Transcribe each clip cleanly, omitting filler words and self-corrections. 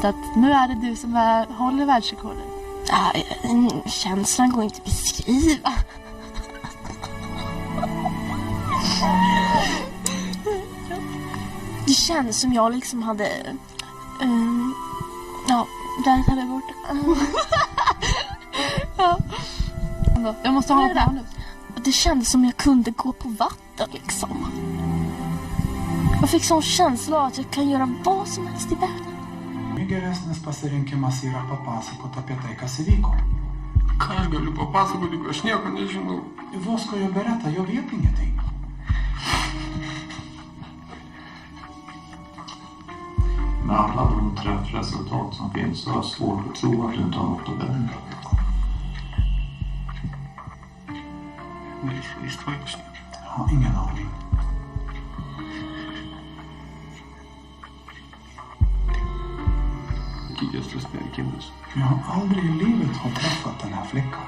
Så att nu är det du som håller världsrekordet. Känslan går inte att beskriva. Det känns som jag liksom hade... där tar vi bort. Ja. Jag måste ha något nu. Det kändes som jag kunde gå på vatten liksom. Jag fick sån känsla att jag kan göra vad som helst i världen. Мигерес не спасеринки масира папаса по тапетека Seviko. Кажа ли папаса го дигаш някой не жену? Vad ska jag berätta? Jag vet ingenting. Med alla de träffresultat som finns så är det svårt att tro att du inte har något att berätta. Visst var det. Jag har ingen aning. Jag har aldrig i livet har träffat den här flickan.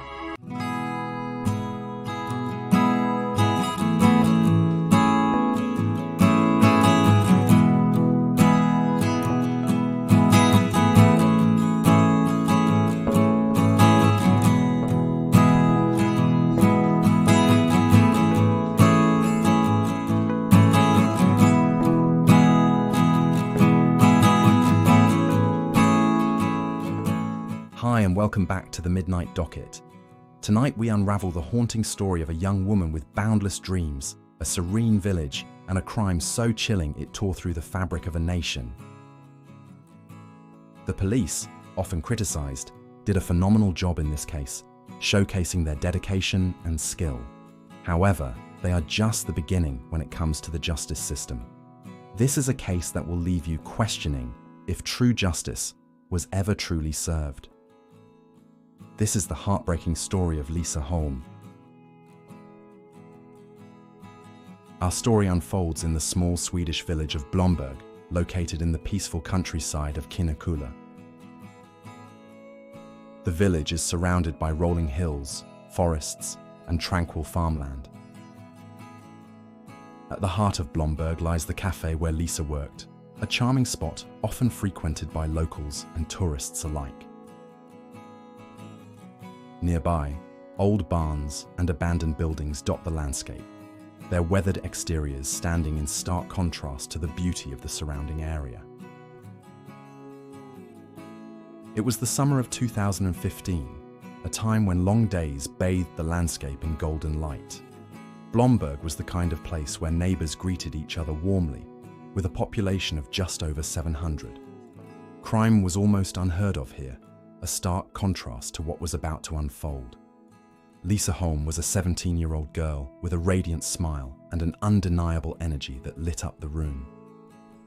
Hi and welcome back to the Midnight Docket. Tonight we unravel the haunting story of a young woman with boundless dreams, a serene village, and a crime so chilling it tore through the fabric of a nation. The police, often criticized, did a phenomenal job in this case, showcasing their dedication and skill. However, they are just the beginning when it comes to the justice system. This is a case that will leave you questioning if true justice was ever truly served. This is the heartbreaking story of Lisa Holm. Our story unfolds in the small Swedish village of Blomberg, located in the peaceful countryside of Kinnekulla. The village is surrounded by rolling hills, forests, and tranquil farmland. At the heart of Blomberg lies the cafe where Lisa worked, a charming spot often frequented by locals and tourists alike. Nearby, old barns and abandoned buildings dot the landscape, their weathered exteriors standing in stark contrast to the beauty of the surrounding area. It was the summer of 2015, a time when long days bathed the landscape in golden light. Blomberg was the kind of place where neighbors greeted each other warmly, with a population of just over 700. Crime was almost unheard of here, a stark contrast to what was about to unfold. Lisa Holm was a 17-year-old girl with a radiant smile and an undeniable energy that lit up the room.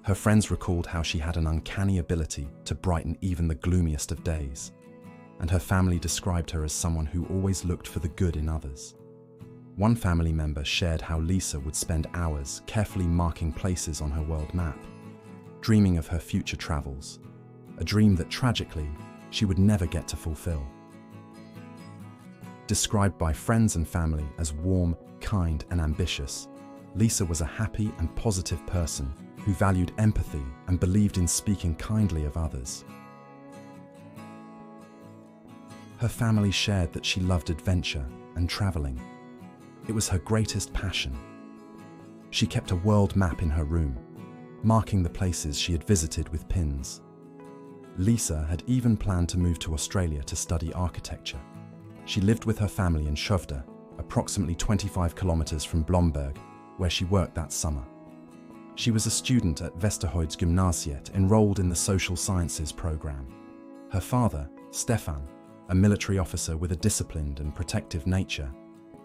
Her friends recalled how she had an uncanny ability to brighten even the gloomiest of days, and her family described her as someone who always looked for the good in others. One family member shared how Lisa would spend hours carefully marking places on her world map, dreaming of her future travels, a dream that tragically she would never get to fulfill. Described by friends and family as warm, kind, and ambitious, Lisa was a happy and positive person who valued empathy and believed in speaking kindly of others. Her family shared that she loved adventure and traveling. It was her greatest passion. She kept a world map in her room, marking the places she had visited with pins. Lisa had even planned to move to Australia to study architecture. She lived with her family in Skövde, approximately 25 kilometers from Blomberg, where she worked that summer. She was a student at Västerhöjdsgymnasiet, enrolled in the social sciences program. Her father, Stefan, a military officer with a disciplined and protective nature,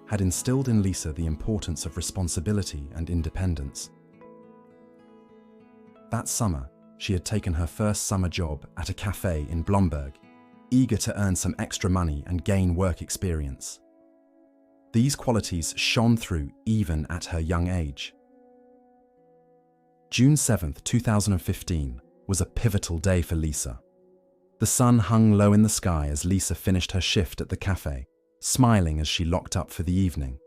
had instilled in Lisa the importance of responsibility and independence. That summer, she had taken her first summer job at a cafe in Blomberg, eager to earn some extra money and gain work experience. These qualities shone through even at her young age. June 7th, 2015 was a pivotal day for Lisa. The sun hung low in the sky as Lisa finished her shift at the cafe, smiling as she locked up for the evening.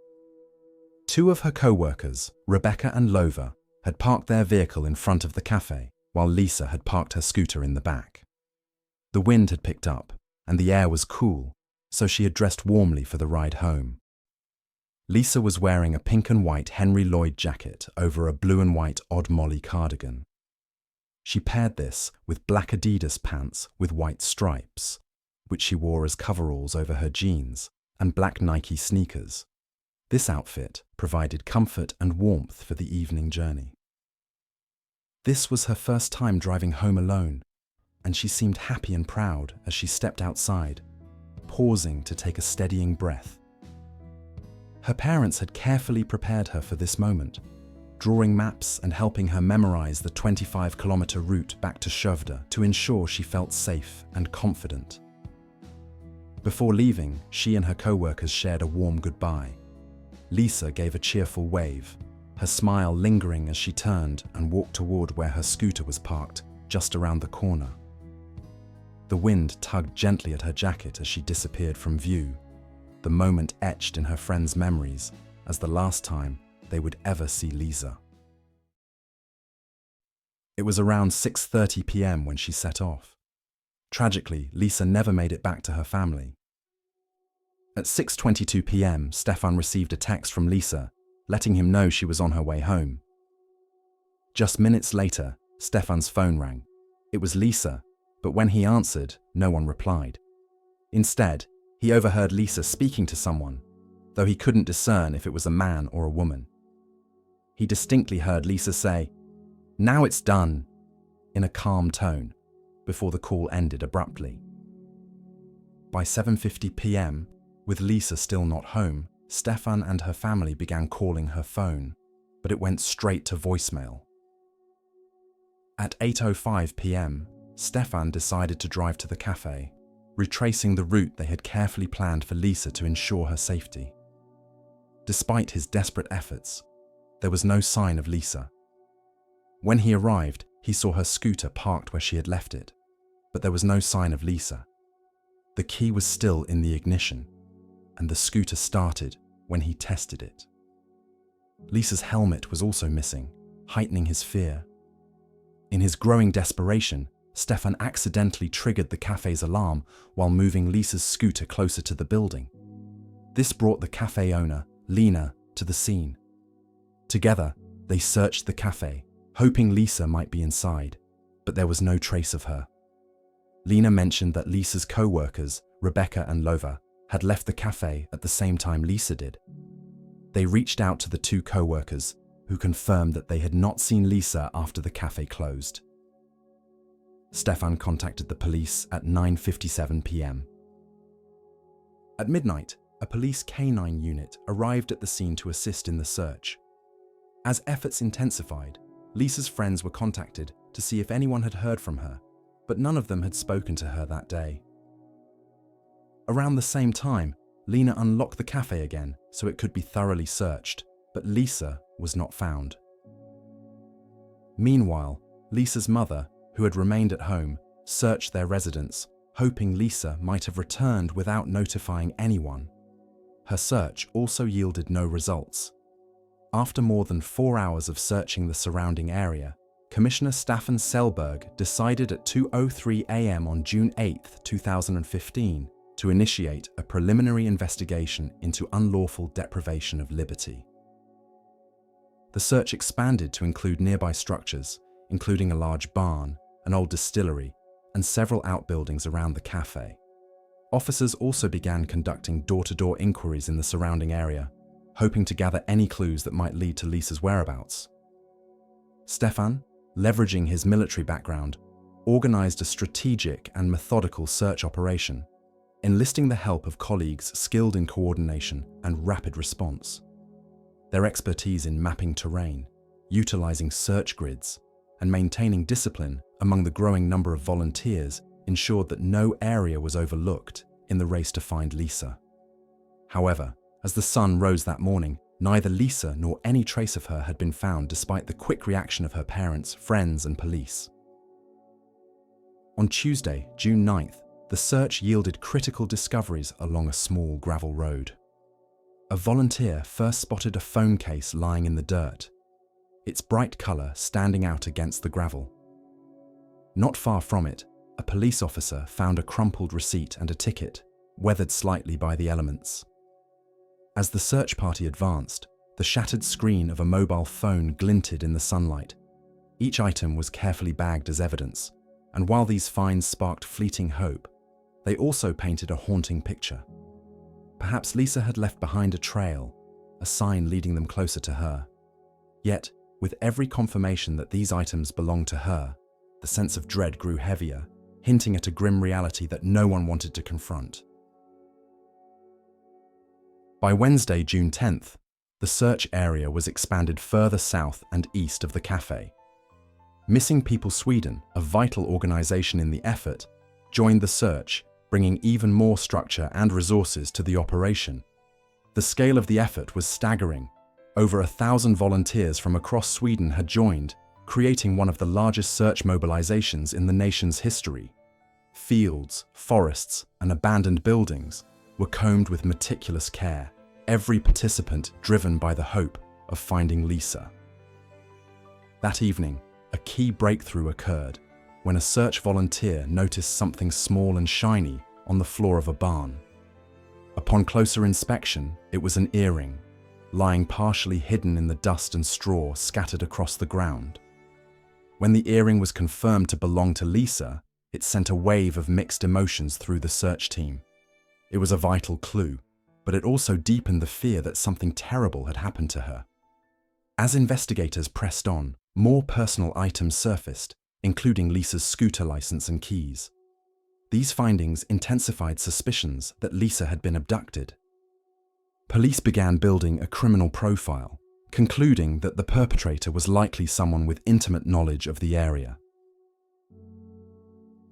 Two of her co-workers, Rebecca and Lova, had parked their vehicle in front of the cafe, while Lisa had parked her scooter in the back. The wind had picked up, and the air was cool, so she had dressed warmly for the ride home. Lisa was wearing a pink and white Henry Lloyd jacket over a blue and white Odd Molly cardigan. She paired this with black Adidas pants with white stripes, which she wore as coveralls over her jeans, and black Nike sneakers. This outfit provided comfort and warmth for the evening journey. This was her first time driving home alone, and she seemed happy and proud as she stepped outside, pausing to take a steadying breath. Her parents had carefully prepared her for this moment, drawing maps and helping her memorize the 25-kilometer route back to Skövde to ensure she felt safe and confident. Before leaving, she and her co-workers shared a warm goodbye. Lisa gave a cheerful wave, her smile lingering as she turned and walked toward where her scooter was parked, just around the corner. The wind tugged gently at her jacket as she disappeared from view, the moment etched in her friends' memories as the last time they would ever see Lisa. It was around 6:30 p.m. when she set off. Tragically, Lisa never made it back to her family. At 6:22 p.m., Stefan received a text from Lisa, letting him know she was on her way home. Just minutes later, Stefan's phone rang. It was Lisa, but when he answered, no one replied. Instead, he overheard Lisa speaking to someone, though he couldn't discern if it was a man or a woman. He distinctly heard Lisa say, "Now it's done," in a calm tone, before the call ended abruptly. By 7:50 p.m., with Lisa still not home, Stefan and her family began calling her phone, but it went straight to voicemail. At 8:05 p.m., Stefan decided to drive to the cafe, retracing the route they had carefully planned for Lisa to ensure her safety. Despite his desperate efforts, there was no sign of Lisa. When he arrived, he saw her scooter parked where she had left it, but there was no sign of Lisa. The key was still in the ignition, and the scooter started when he tested it. Lisa's helmet was also missing, heightening his fear. In his growing desperation, Stefan accidentally triggered the cafe's alarm while moving Lisa's scooter closer to the building. This brought the cafe owner, Lena, to the scene. Together, they searched the cafe, hoping Lisa might be inside, but there was no trace of her. Lena mentioned that Lisa's co-workers, Rebecca and Lova, had left the cafe at the same time Lisa did. They reached out to the two co-workers, who confirmed that they had not seen Lisa after the cafe closed. Stefan contacted the police at 9:57 p.m. At midnight, a police canine unit arrived at the scene to assist in the search. As efforts intensified, Lisa's friends were contacted to see if anyone had heard from her, but none of them had spoken to her that day. Around the same time, Lena unlocked the cafe again so it could be thoroughly searched, but Lisa was not found. Meanwhile, Lisa's mother, who had remained at home, searched their residence, hoping Lisa might have returned without notifying anyone. Her search also yielded no results. After more than 4 hours of searching the surrounding area, Commissioner Staffan Sellberg decided at 2:03 a.m. on June 8, 2015, to initiate a preliminary investigation into unlawful deprivation of liberty. The search expanded to include nearby structures, including a large barn, an old distillery, and several outbuildings around the cafe. Officers also began conducting door-to-door inquiries in the surrounding area, hoping to gather any clues that might lead to Lisa's whereabouts. Stefan, leveraging his military background, organized a strategic and methodical search operation, enlisting the help of colleagues skilled in coordination and rapid response. Their expertise in mapping terrain, utilizing search grids, and maintaining discipline among the growing number of volunteers ensured that no area was overlooked in the race to find Lisa. However, as the sun rose that morning, neither Lisa nor any trace of her had been found despite the quick reaction of her parents, friends, and police. On Tuesday, June 9th, the search yielded critical discoveries along a small gravel road. A volunteer first spotted a phone case lying in the dirt, its bright color standing out against the gravel. Not far from it, a police officer found a crumpled receipt and a ticket, weathered slightly by the elements. As the search party advanced, the shattered screen of a mobile phone glinted in the sunlight. Each item was carefully bagged as evidence, and while these finds sparked fleeting hope, they also painted a haunting picture. Perhaps Lisa had left behind a trail, a sign leading them closer to her. Yet, with every confirmation that these items belonged to her, the sense of dread grew heavier, hinting at a grim reality that no one wanted to confront. By Wednesday, June 10th, the search area was expanded further south and east of the cafe. Missing People Sweden, a vital organization in the effort, joined the search, bringing even more structure and resources to the operation. The scale of the effort was staggering. Over 1,000 volunteers from across Sweden had joined, creating one of the largest search mobilizations in the nation's history. Fields, forests, and abandoned buildings were combed with meticulous care, every participant driven by the hope of finding Lisa. That evening, a key breakthrough occurred when a search volunteer noticed something small and shiny on the floor of a barn. Upon closer inspection, it was an earring, lying partially hidden in the dust and straw scattered across the ground. When the earring was confirmed to belong to Lisa, it sent a wave of mixed emotions through the search team. It was a vital clue, but it also deepened the fear that something terrible had happened to her. As investigators pressed on, more personal items surfaced, including Lisa's scooter license and keys. These findings intensified suspicions that Lisa had been abducted. Police began building a criminal profile, concluding that the perpetrator was likely someone with intimate knowledge of the area.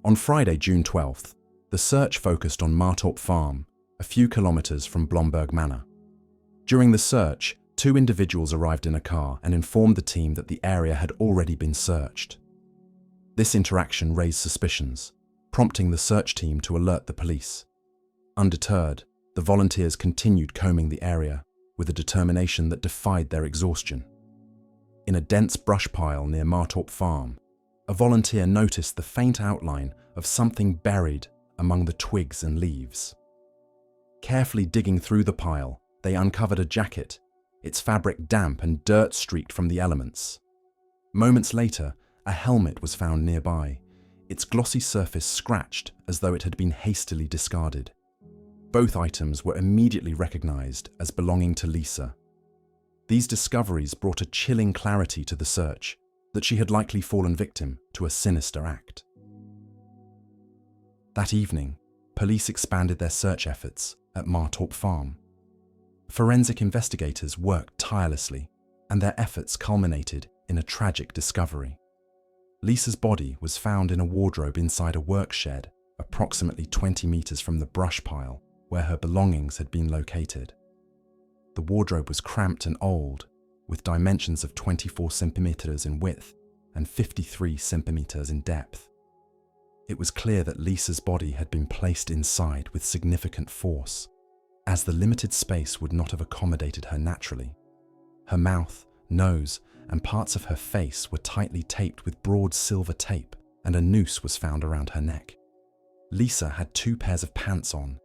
On Friday, June 12th, the search focused on Martorp Farm, a few kilometers from Blomberg Manor. During the search, 2 individuals arrived in a car and informed the team that the area had already been searched. This interaction raised suspicions, prompting the search team to alert the police. Undeterred, the volunteers continued combing the area with a determination that defied their exhaustion. In a dense brush pile near Martorp Farm, a volunteer noticed the faint outline of something buried among the twigs and leaves. Carefully digging through the pile, they uncovered a jacket, its fabric damp and dirt-streaked from the elements. Moments later, a helmet was found nearby, its glossy surface scratched as though it had been hastily discarded. Both items were immediately recognized as belonging to Lisa. These discoveries brought a chilling clarity to the search that she had likely fallen victim to a sinister act. That evening, police expanded their search efforts at Martorp Farm. Forensic investigators worked tirelessly, and their efforts culminated in a tragic discovery. Lisa's body was found in a wardrobe inside a work shed, approximately 20 meters from the brush pile where her belongings had been located. The wardrobe was cramped and old, with dimensions of 24 centimeters in width and 53 centimeters in depth. It was clear that Lisa's body had been placed inside with significant force, as the limited space would not have accommodated her naturally. Her mouth, nose, and parts of her face were tightly taped with broad silver tape, and a noose was found around her neck. Lisa had 2 pairs of pants on,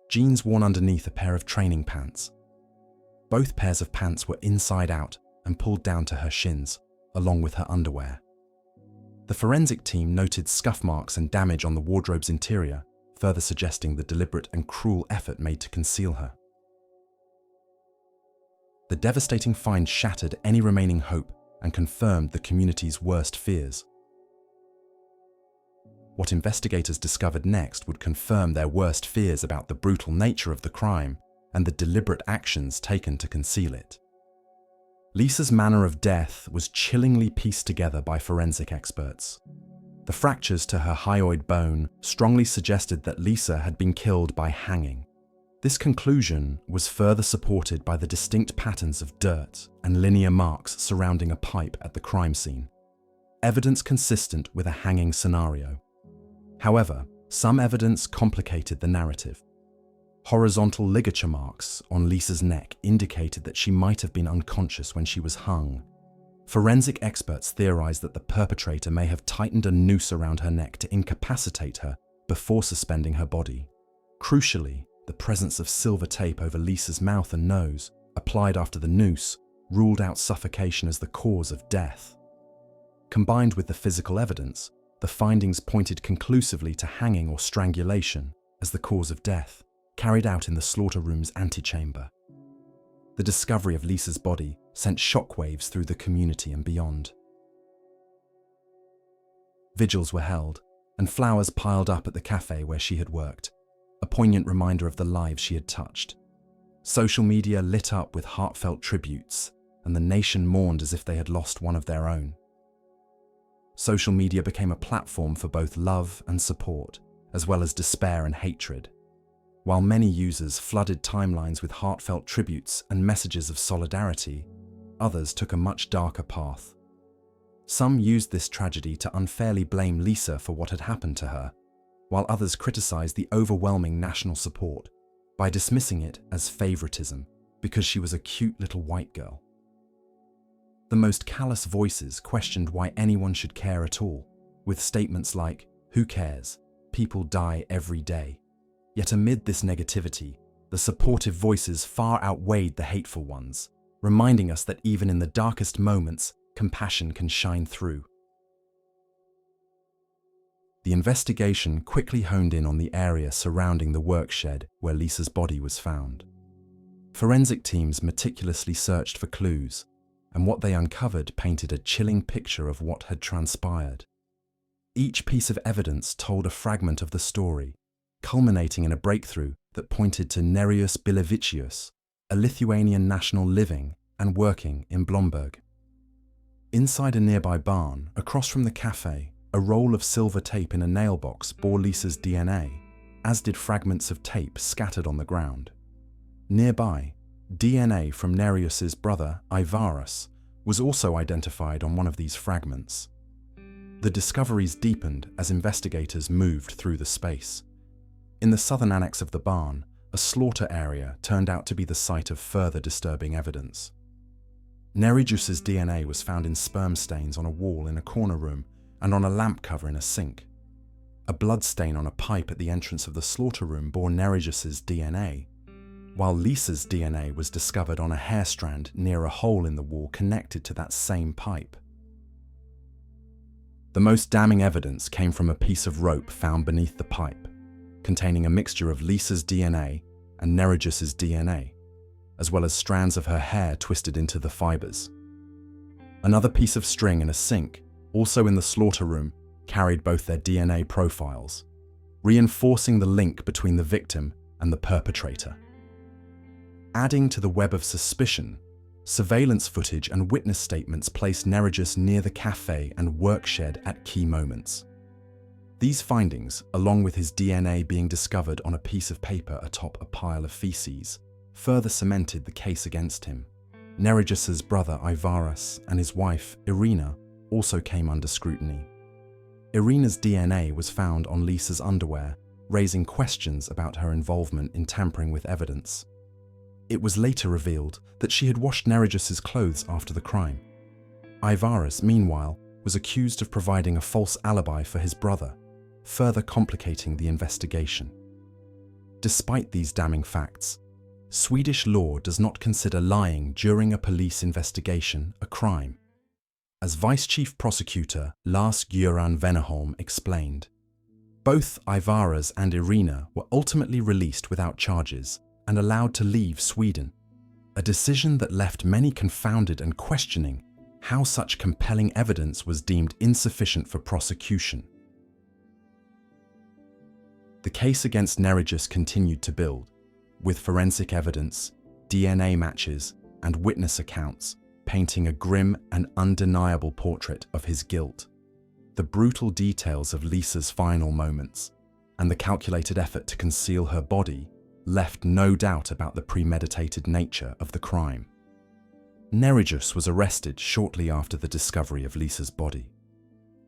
jeans worn underneath a pair of training pants. Both pairs of pants were inside out and pulled down to her shins, along with her underwear. The forensic team noted scuff marks and damage on the wardrobe's interior, further suggesting the deliberate and cruel effort made to conceal her. The devastating find shattered any remaining hope and confirmed the community's worst fears. What investigators discovered next would confirm their worst fears about the brutal nature of the crime and the deliberate actions taken to conceal it. Lisa's manner of death was chillingly pieced together by forensic experts. The fractures to her hyoid bone strongly suggested that Lisa had been killed by hanging. This conclusion was further supported by the distinct patterns of dirt and linear marks surrounding a pipe at the crime scene, evidence consistent with a hanging scenario. However, some evidence complicated the narrative. Horizontal ligature marks on Lisa's neck indicated that she might have been unconscious when she was hung. Forensic experts theorize that the perpetrator may have tightened a noose around her neck to incapacitate her before suspending her body. Crucially, the presence of silver tape over Lisa's mouth and nose, applied after the noose, ruled out suffocation as the cause of death. Combined with the physical evidence, the findings pointed conclusively to hanging or strangulation as the cause of death, carried out in the slaughter room's antechamber. The discovery of Lisa's body sent shockwaves through the community and beyond. Vigils were held, and flowers piled up at the cafe where she had worked, a poignant reminder of the lives she had touched. Social media lit up with heartfelt tributes, and the nation mourned as if they had lost one of their own. Social media became a platform for both love and support, as well as despair and hatred. While many users flooded timelines with heartfelt tributes and messages of solidarity, others took a much darker path. Some used this tragedy to unfairly blame Lisa for what had happened to her, while others criticized the overwhelming national support by dismissing it as favoritism because she was a cute little white girl. The most callous voices questioned why anyone should care at all, with statements like, "Who cares? People die every day." Yet amid this negativity, the supportive voices far outweighed the hateful ones, reminding us that even in the darkest moments, compassion can shine through. The investigation quickly honed in on the area surrounding the work shed where Lisa's body was found. Forensic teams meticulously searched for clues, and what they uncovered painted a chilling picture of what had transpired. Each piece of evidence told a fragment of the story, culminating in a breakthrough that pointed to Nerijus Bilevicius, a Lithuanian national living and working in Blomberg. Inside a nearby barn, across from the cafe, a roll of silver tape in a nail box bore Lisa's DNA, as did fragments of tape scattered on the ground. Nearby, DNA from Nerijus's brother, Ivarus, was also identified on one of these fragments. The discoveries deepened as investigators moved through the space. In the southern annex of the barn, a slaughter area turned out to be the site of further disturbing evidence. Nerijus's DNA was found in sperm stains on a wall in a corner room and on a lamp cover in a sink. A blood stain on a pipe at the entrance of the slaughter room bore Nerijus's DNA, while Lisa's DNA was discovered on a hair strand near a hole in the wall connected to that same pipe. The most damning evidence came from a piece of rope found beneath the pipe, containing a mixture of Lisa's DNA and Nerijus's DNA, as well as strands of her hair twisted into the fibers. Another piece of string in a sink, also in the slaughter room, carried both their DNA profiles, reinforcing the link between the victim and the perpetrator. Adding to the web of suspicion, surveillance footage and witness statements placed Nerijus near the cafe and work shed at key moments. These findings, along with his DNA being discovered on a piece of paper atop a pile of feces, further cemented the case against him. Nerijus's brother Ivarus and his wife Irina also came under scrutiny. Irina's DNA was found on Lisa's underwear, raising questions about her involvement in tampering with evidence. It was later revealed that she had washed Nerijus's clothes after the crime. Ivarus, meanwhile, was accused of providing a false alibi for his brother, further complicating the investigation. Despite these damning facts, Swedish law does not consider lying during a police investigation a crime. As Vice Chief Prosecutor Lars-Göran Wennerholm explained, both Ivarus and Irina were ultimately released without charges and allowed to leave Sweden, a decision that left many confounded and questioning how such compelling evidence was deemed insufficient for prosecution. The case against Nerijus continued to build, with forensic evidence, DNA matches, and witness accounts painting a grim and undeniable portrait of his guilt. The brutal details of Lisa's final moments and the calculated effort to conceal her body left no doubt about the premeditated nature of the crime. Nerijus was arrested shortly after the discovery of Lisa's body.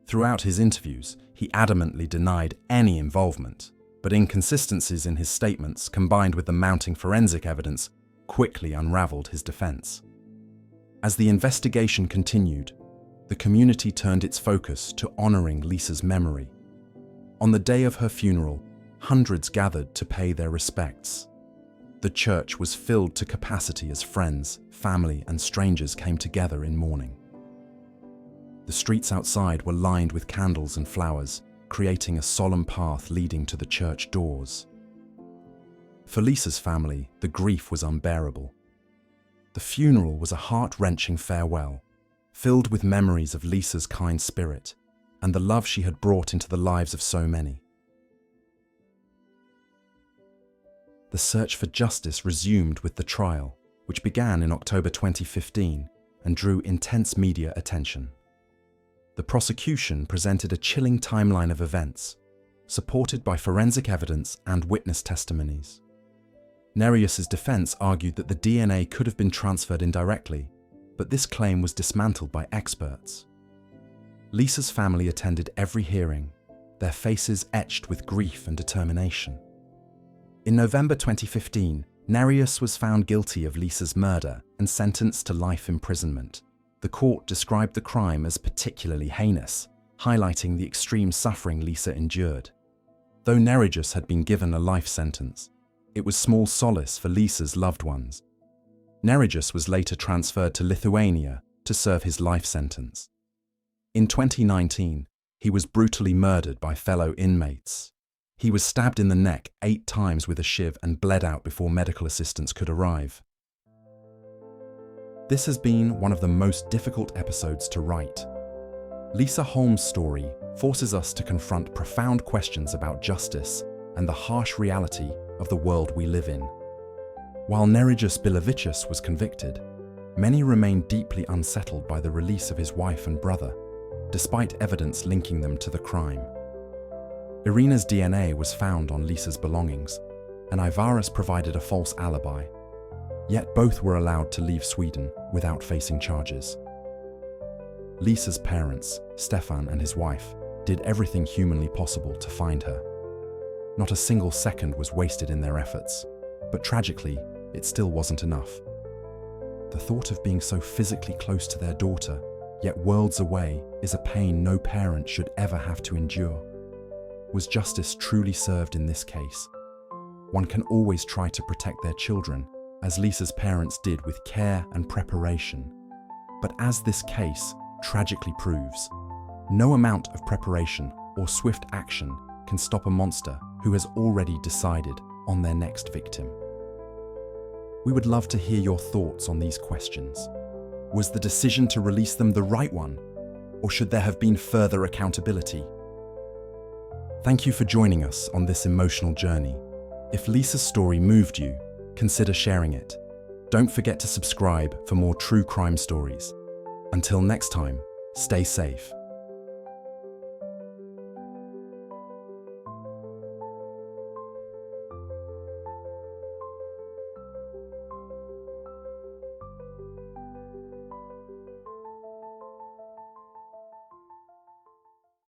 Throughout his interviews, he adamantly denied any involvement, but inconsistencies in his statements combined with the mounting forensic evidence quickly unraveled his defense. As the investigation continued, the community turned its focus to honoring Lisa's memory. On the day of her funeral, hundreds gathered to pay their respects. The church was filled to capacity as friends, family, and strangers came together in mourning. The streets outside were lined with candles and flowers, creating a solemn path leading to the church doors. For Lisa's family, the grief was unbearable. The funeral was a heart-wrenching farewell, filled with memories of Lisa's kind spirit and the love she had brought into the lives of so many. The search for justice resumed with the trial, which began in October 2015 and drew intense media attention. The prosecution presented a chilling timeline of events, supported by forensic evidence and witness testimonies. Nereus's defense argued that the DNA could have been transferred indirectly, but this claim was dismantled by experts. Lisa's family attended every hearing, their faces etched with grief and determination. In November 2015, Nereus was found guilty of Lisa's murder and sentenced to life imprisonment. The court described the crime as particularly heinous, highlighting the extreme suffering Lisa endured. Though Nereus had been given a life sentence, it was small solace for Lisa's loved ones. Nereus was later transferred to Lithuania to serve his life sentence. In 2019, he was brutally murdered by fellow inmates. He was stabbed in the neck 8 times with a shiv and bled out before medical assistance could arrive. This has been one of the most difficult episodes to write. Lisa Holm's story forces us to confront profound questions about justice and the harsh reality of the world we live in. While Nereus Bilovicius was convicted, many remained deeply unsettled by the release of his wife and brother, despite evidence linking them to the crime. Irina's DNA was found on Lisa's belongings, and Ivaras provided a false alibi. Yet both were allowed to leave Sweden without facing charges. Lisa's parents, Stefan and his wife, did everything humanly possible to find her. Not a single second was wasted in their efforts, but tragically, it still wasn't enough. The thought of being so physically close to their daughter, yet worlds away, is a pain no parent should ever have to endure. Was justice truly served in this case? One can always try to protect their children, as Lisa's parents did with care and preparation. But as this case tragically proves, no amount of preparation or swift action can stop a monster who has already decided on their next victim. We would love to hear your thoughts on these questions. Was the decision to release them the right one, or should there have been further accountability? Thank you for joining us on this emotional journey. If Lisa's story moved you, consider sharing it. Don't forget to subscribe for more true crime stories. Until next time, stay safe.